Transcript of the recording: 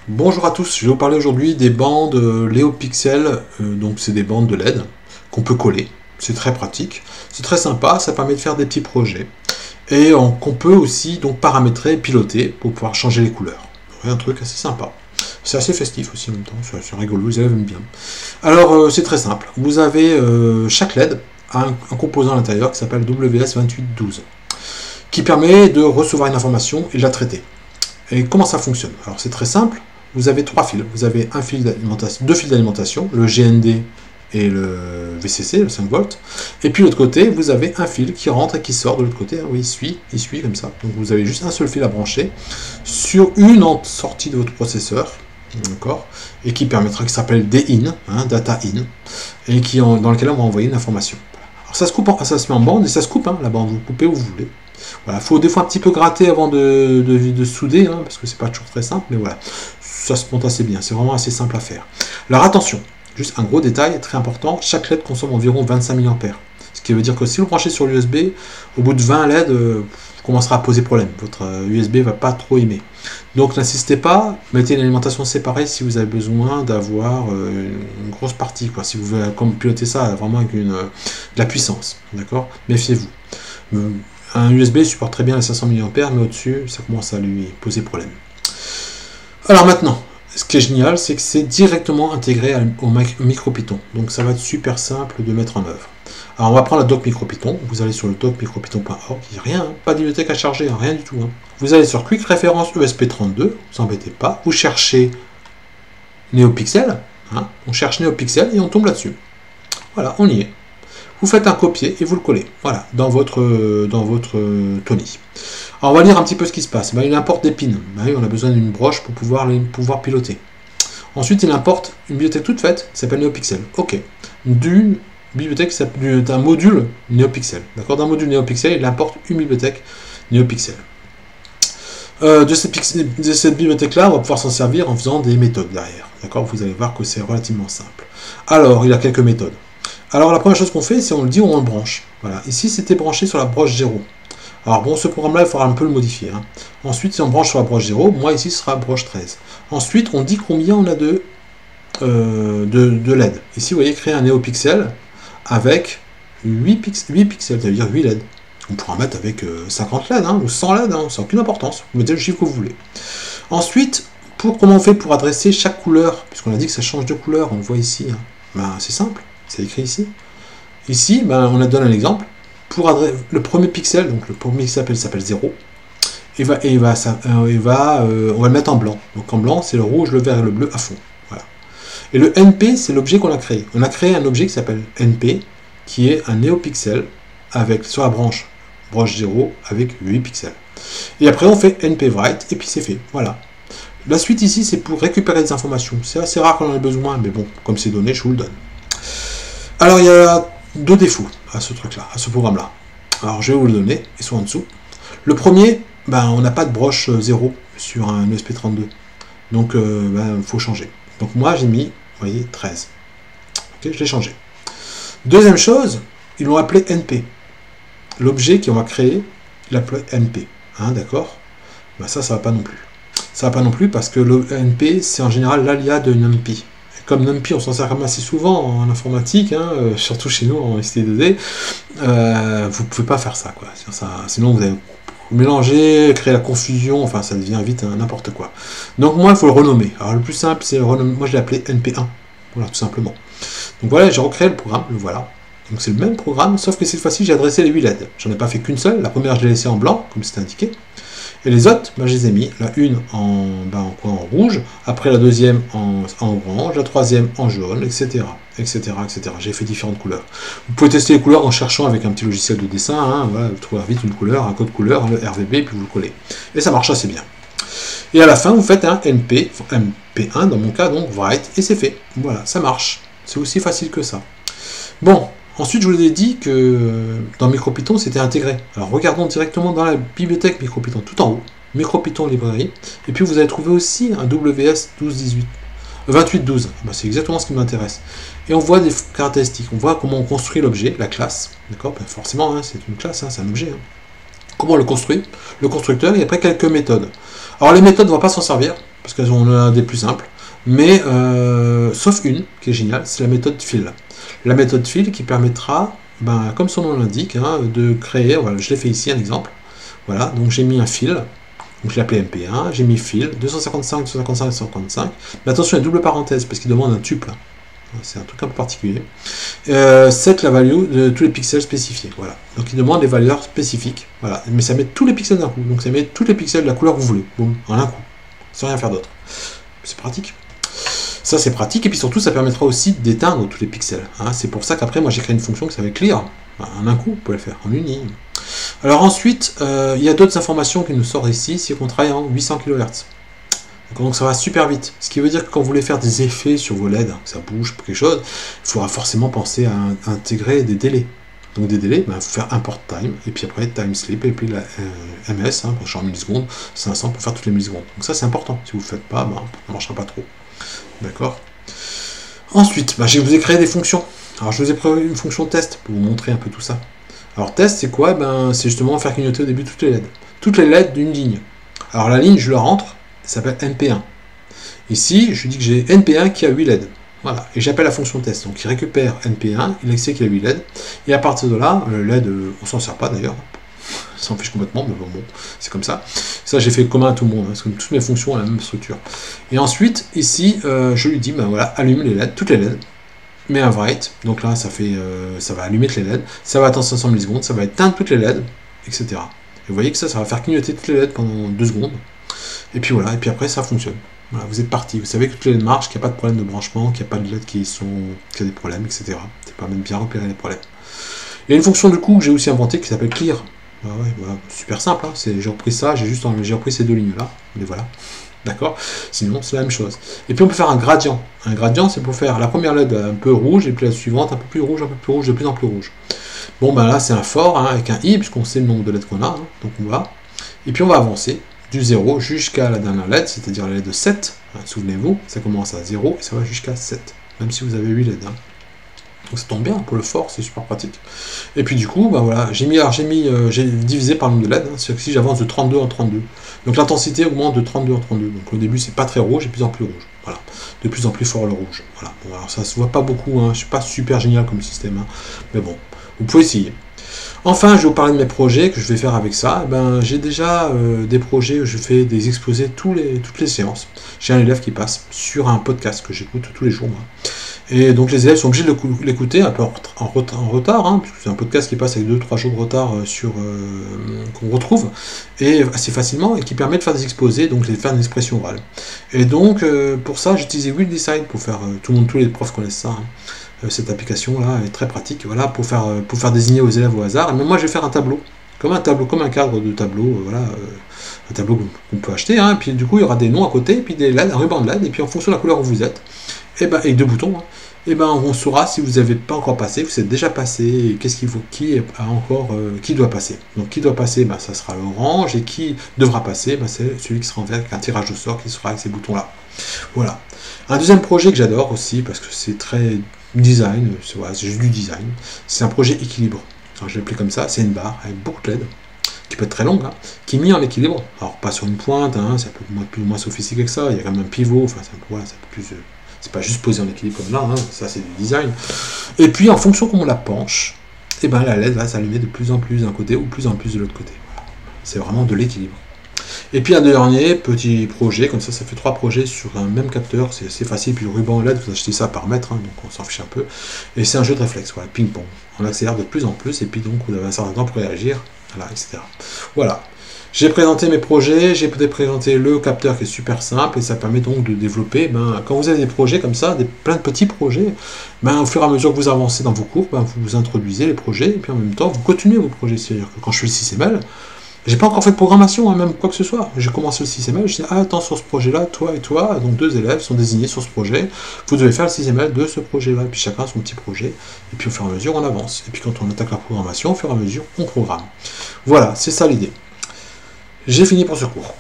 Bonjour à tous, je vais vous parler aujourd'hui des bandes LeoPixel, donc c'est des bandes de LED qu'on peut coller, c'est très pratique, c'est très sympa, ça permet de faire des petits projets et qu'on peut aussi donc paramétrer et piloter pour pouvoir changer les couleurs. C'est un truc assez sympa, c'est assez festif aussi en même temps, c'est rigolo, les élèves aiment bien. Alors c'est très simple, vous avez chaque LED a un composant à l'intérieur qui s'appelle WS2812 qui permet de recevoir une information et de la traiter. Et comment ça fonctionne? Alors c'est très simple. Vous avez trois fils. Vous avez deux fils d'alimentation, le GND et le VCC, le 5 volts. Et puis de l'autre côté, vous avez un fil qui rentre et qui sort de l'autre côté. Oui, il suit comme ça. Donc vous avez juste un seul fil à brancher sur une sortie de votre processeur, d'accord, et qui permettra, qui s'appelle DIN, Data In, et dans lequel on va envoyer une information. Alors ça se coupe, ça se met en bande et ça se coupe, la bande. Vous coupez où vous voulez. Voilà, faut des fois un petit peu gratter avant de souder, parce que c'est pas toujours très simple, mais voilà, ça se monte assez bien, c'est vraiment assez simple à faire. Alors attention, juste un gros détail très important, chaque LED consomme environ 25 mA. Ce qui veut dire que si vous branchez sur l'USB, au bout de 20 LED, vous commencerez à poser problème. Votre USB va pas trop aimer. Donc n'insistez pas, mettez une alimentation séparée si vous avez besoin d'avoir une grosse partie, quoi. Si vous voulez piloter ça vraiment avec de la puissance, d'accord. Méfiez-vous. Un USB supporte très bien les 500 mA, mais au-dessus, ça commence à lui poser problème. Alors maintenant, ce qui est génial, c'est que c'est directement intégré au MicroPython. Donc ça va être super simple de mettre en œuvre. Alors on va prendre la doc MicroPython. Vous allez sur le doc micropython.org. Il n'y a rien, pas de bibliothèque à charger, rien du tout. Vous allez sur Quick Reference ESP32, ne vous embêtez pas. Vous cherchez NeoPixel. On cherche NeoPixel et on tombe là-dessus. Voilà, on y est. Vous faites un copier et vous le collez, voilà, dans votre Tony. Alors on va lire un petit peu ce qui se passe. Il importe des pins. On a besoin d'une broche pour pouvoir piloter. Ensuite, il importe une bibliothèque toute faite, qui s'appelle NeoPixel. Ok. D'une bibliothèque, d'un module NeoPixel. D'accord. D'un module NeoPixel, il importe une bibliothèque NeoPixel. De cette bibliothèque-là, on va pouvoir s'en servir en faisant des méthodes derrière. D'accord. Vous allez voir que c'est relativement simple. Alors, il a quelques méthodes. Alors la première chose qu'on fait, c'est on le dit ou on le branche. Voilà. Ici, c'était branché sur la broche 0. Alors bon, ce programme-là, il faudra un peu le modifier. Ensuite, si on branche sur la broche 0, moi ici, ce sera broche 13. Ensuite, on dit combien on a de LED. Ici, vous voyez, créer un NeoPixel avec 8 pixels, ça veut dire 8 LED. On pourra mettre avec 50 LED ou 100 LED, ça n'a aucune importance. Vous mettez le chiffre que vous voulez. Ensuite, comment on fait pour adresser chaque couleur, puisqu'on a dit que ça change de couleur, on le voit ici. C'est simple. C'est écrit ici. Ici, on a donné un exemple. Pour le premier pixel, donc le premier pixel s'appelle 0, on va le mettre en blanc. Donc en blanc, c'est le rouge, le vert et le bleu à fond. Voilà. Et le NP, c'est l'objet qu'on a créé. On a créé un objet qui s'appelle NP, qui est un NeoPixel avec sur la broche 0 avec 8 pixels. Et après, on fait NPWrite et puis c'est fait. Voilà. La suite ici, c'est pour récupérer des informations. C'est assez rare qu'on en ait besoin, mais bon, comme c'est donné, je vous le donne. Alors, il y a deux défauts à ce truc-là, à ce programme-là. Alors, je vais vous le donner, ils sont en dessous. Le premier, on n'a pas de broche 0 sur un ESP32. Donc, il faut changer. Donc, moi, j'ai mis, vous voyez, 13. Ok, je l'ai changé. Deuxième chose, ils l'ont appelé NP. L'objet qu'on va créer, il l'appelait NP. D'accord. Ça va pas non plus. Ça va pas non plus parce que le NP, c'est en général l'alias de NumPy. Comme NumPy, on s'en sert quand même assez souvent en informatique, surtout chez nous en ST2D, vous ne pouvez pas faire ça, quoi. Sinon, vous allez mélanger, créer la confusion, enfin, ça devient vite n'importe quoi. Donc, moi, il faut le renommer. Alors, le plus simple, c'est le renommer. Moi, je l'ai appelé NP1, voilà, tout simplement. Donc, voilà, j'ai recréé le programme, le voilà. Donc, c'est le même programme, sauf que cette fois-ci, j'ai adressé les 8 LED. J'en ai pas fait qu'une seule. La première, je l'ai laissée en blanc, comme c'était indiqué. Et les autres, je les ai mis, la une en rouge, après la deuxième en orange, la troisième en jaune, etc. etc., etc. J'ai fait différentes couleurs. Vous pouvez tester les couleurs en cherchant avec un petit logiciel de dessin, voilà, vous trouvez vite une couleur, un code couleur, le RVB, puis vous le collez. Et ça marche assez bien. Et à la fin, vous faites un MP1, dans mon cas, donc write, et c'est fait. Voilà, ça marche. C'est aussi facile que ça. Bon. Ensuite, je vous ai dit que dans MicroPython, c'était intégré. Alors, regardons directement dans la bibliothèque MicroPython, tout en haut, MicroPython librairie, et puis vous allez trouver aussi un WS 2812. C'est exactement ce qui m'intéresse. Et on voit des caractéristiques, on voit comment on construit l'objet, la classe, d'accord. Forcément, c'est une classe, c'est un objet. Comment on le construit, le constructeur, et après quelques méthodes. Alors, les méthodes, on ne va pas s'en servir. parce qu'elles ont un des plus simples, mais sauf une qui est géniale, c'est la méthode fill. La méthode fill qui permettra, ben, comme son nom l'indique, hein, de créer, voilà, je l'ai fait ici un exemple, voilà, donc j'ai mis un fill, donc je l'ai appelé MP1, j'ai mis fill, 255, 255, 255, mais attention, il y a double parenthèse, parce qu'il demande un tuple, hein. C'est un truc un peu particulier. Set la value de tous les pixels spécifiés, voilà, donc il demande les valeurs spécifiques, voilà, mais ça met tous les pixels d'un coup, donc ça met tous les pixels de la couleur que vous voulez, boum, en un coup, sans rien faire d'autre. C'est pratique. Ça c'est pratique, et puis surtout ça permettra aussi d'éteindre tous les pixels, hein. C'est pour ça qu'après moi j'ai créé une fonction qui s'appelle clear, en un coup vous pouvez le faire, en une ligne. Alors ensuite il y a d'autres informations qui nous sortent ici, c'est qu'on travaille en 800 kHz, donc ça va super vite, ce qui veut dire que quand vous voulez faire des effets sur vos LED, que ça bouge pour quelque chose, il faudra forcément penser à intégrer des délais. Donc des délais, il faut faire import time, et puis après time slip, et puis la ms, hein, pour changer en millisecondes, 500 pour faire toutes les millisecondes. Donc ça c'est important, si vous ne le faites pas, ça ne marchera pas trop. D'accord. Ensuite, je vous ai créé des fonctions. Alors je vous ai prévu une fonction test pour vous montrer un peu tout ça. Alors test c'est quoi? C'est justement faire clignoter au début toutes les LED. Toutes les LED d'une ligne. Alors la ligne, je la rentre, ça s'appelle NP1. Ici, je dis que j'ai NP1 qui a 8 LED. Voilà, et j'appelle la fonction test. Donc il récupère NP1, il sait qu'il a 8 LED, et à partir de là, le LED, on s'en sert pas d'ailleurs, ça s'en fiche complètement, mais bon, c'est comme ça. Ça j'ai fait commun à tout le monde, parce que toutes mes fonctions ont la même structure. Et ensuite, ici, je lui dis, voilà, allume les LED, toutes les LED, mets un write, donc là ça va allumer toutes les LED, ça va attendre 500 millisecondes, ça va éteindre toutes les LED, etc. Et vous voyez que ça va faire clignoter toutes les LED pendant 2 secondes, et puis voilà, et puis après ça fonctionne. Voilà, vous êtes parti, vous savez que toutes les LED marchent, qu'il n'y a pas de problème de branchement, qu'il n'y a pas de LED qui a des problèmes, etc. Ça permet de bien repérer les problèmes. Il y a une fonction du coup que j'ai aussi inventée qui s'appelle clear. Voilà, super simple, hein. J'ai repris ça, j'ai repris ces deux lignes là, mais voilà, d'accord. Sinon c'est la même chose. Et puis on peut faire un gradient. Un gradient c'est pour faire la première LED un peu rouge et puis la suivante un peu plus rouge, de plus en plus rouge. Bon là c'est un for, hein, avec un i puisqu'on sait le nombre de LED qu'on a, hein. Donc on va, et puis on va avancer du 0 jusqu'à la dernière LED, c'est-à-dire la LED de 7, hein, souvenez-vous, ça commence à 0 et ça va jusqu'à 7, même si vous avez 8 LED. Hein. Donc ça tombe bien, pour le for, c'est super pratique. Et puis du coup, voilà, j'ai divisé par le nombre de LED, hein, c'est-à-dire que si j'avance de 32 en 32. Donc l'intensité augmente de 32 en 32. Donc au début, c'est pas très rouge, et de plus en plus rouge. Voilà, de plus en plus fort le rouge. Voilà. Bon, alors ça se voit pas beaucoup, hein, je suis pas super génial comme système, hein, mais bon, vous pouvez essayer. Enfin, je vais vous parler de mes projets que je vais faire avec ça. J'ai déjà des projets où je fais des exposés toutes les séances. J'ai un élève qui passe sur un podcast que j'écoute tous les jours, moi. Et donc les élèves sont obligés de l'écouter un peu en retard, hein, puisque c'est un podcast qui passe avec 2-3 jours de retard qu'on retrouve, et assez facilement, et qui permet de faire des exposés, donc de faire une expression orale. Et donc pour ça, j'utilise Will Design pour faire, tous les profs connaissent ça, hein. Cette application là est très pratique, voilà, pour faire désigner aux élèves au hasard. Mais moi je vais faire un tableau, comme un cadre de tableau, voilà, un tableau qu'on peut acheter, hein, et puis du coup il y aura des noms à côté, et puis des LED, un ruban de LED, et puis en fonction de la couleur où vous êtes, et 2 boutons, hein, on saura si vous n'avez pas encore passé, vous êtes déjà passé, et qu'est-ce qu'il faut, qui doit passer. Donc qui doit passer, ça sera l'orange, et qui devra passer, c'est celui qui sera en vert avec un tirage au sort qui sera avec ces boutons là. Voilà. Un deuxième projet que j'adore aussi, parce que c'est très design, c'est juste du design, c'est un projet équilibre. Alors, je l'ai appelé comme ça, c'est une barre avec beaucoup de LED, qui peut être très longue, hein, qui est mis en équilibre. Alors pas sur une pointe, hein, ça peut être plus ou moins sophistiqué que ça, il y a quand même un pivot, enfin c'est pas juste posé en équilibre comme là, hein, ça c'est du design. Et puis en fonction comment on la penche, la LED va s'allumer de plus en plus d'un côté ou de plus en plus de l'autre côté. C'est vraiment de l'équilibre. Et puis un dernier petit projet, comme ça fait 3 projets sur un même capteur, c'est assez facile, puis le ruban LED, vous achetez ça par mètre, hein, donc on s'en fiche un peu. Et c'est un jeu de réflexe, voilà, ping-pong. On accélère de plus en plus, et puis donc vous avez un certain temps pour réagir, voilà, etc. Voilà. J'ai présenté mes projets, j'ai présenté le capteur qui est super simple, et ça permet donc de développer, quand vous avez des projets comme ça, plein de petits projets, au fur et à mesure que vous avancez dans vos cours, vous introduisez les projets, et puis en même temps, vous continuez vos projets. C'est-à-dire que quand je fais le 6ML, j'ai pas encore fait de programmation, hein, même quoi que ce soit. J'ai commencé le 6ML, je dis, attends, sur ce projet-là, toi et toi, donc 2 élèves sont désignés sur ce projet, vous devez faire le 6ML de ce projet-là, et puis chacun son petit projet, et puis au fur et à mesure, on avance. Et puis quand on attaque la programmation, au fur et à mesure, on programme. Voilà, c'est ça l'idée. J'ai fini pour ce cours.